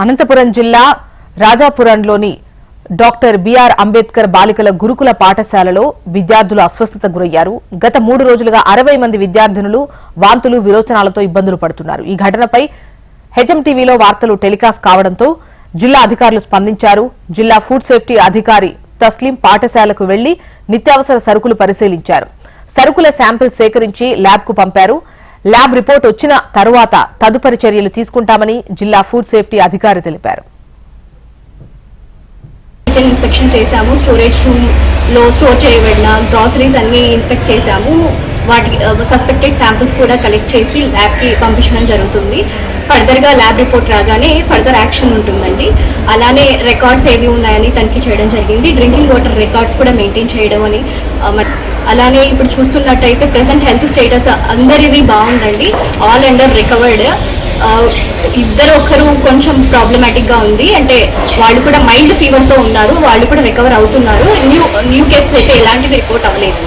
అనంతపురం జిల్లా రాజాపురంలోని doctor BR Ambedkar బాలికల గురుకుల పాఠశాలలో విద్యార్థులు అస్వస్థతకు గురయ్యారు. గత 3 రోజులుగా 60 మంది విద్యార్థినులు వాంతులు విరోచనాలతో ఇబ్బందులు పడుతున్నారు. ఈ ఘటనపై హెచ్ఎంటీవీలో వార్తలు టెలికాస్ట్ కావడంతో జిల్లా అధికారులు స్పందించారు. జిల్లా ఫుడ్ సేఫ్టీ అధికారి తస్లీం పాఠశాలకు వెళ్లి నిత్యావసర సరుకులు పరిశీలించారు. సరుకుల శాంపిల్ సేకరించి ల్యాబ్కు పంపారు. ల్యాబ్ రిపోర్ట్ వచ్చిన తరువాత తదుపరి చర్యలు తీసుకుంటామని జిల్లా ఫుడ్ సేఫ్టీ అధికారి తెలిపారు. కిచెన్ ఇన్స్పెక్షన్ చేశాము. స్టోరేజ్ రూమ్ లో స్టోర్ చేయబడిన గ్రాసరీస్ అన్ని ఇన్స్పెక్ట్ చేశాము. వాటి సస్పెక్టెడ్ శాంపిల్స్ కూడా కలెక్ట్ చేసి ల్యాబ్కి పంపించడం జరుగుతుంది. ఫర్దర్గా ల్యాబ్ రిపోర్ట్ రాగానే ఫర్దర్ యాక్షన్ ఉంటుందండి. అలానే రికార్డ్స్ ఏవి ఉన్నాయని తనిఖీ చేయడం జరిగింది. డ్రింకింగ్ వాటర్ రికార్డ్స్ కూడా మెయింటైన్ చేయడం అని. అలానే ఇప్పుడు చూస్తున్నట్టయితే ప్రెసెంట్ హెల్త్ స్టేటస్ అందరిది బాగుందండి. All under recovered. ఒకరు కొంచెం ప్రాబ్లమాటిక్గా ఉంది, అంటే వాళ్ళు కూడా మైల్డ్ ఫీవర్తో ఉన్నారు. వాళ్ళు కూడా రికవర్ అవుతున్నారు. న్యూ కేసెస్ అయితే ఎలాంటివి రిపోర్ట్ అవ్వలేదు.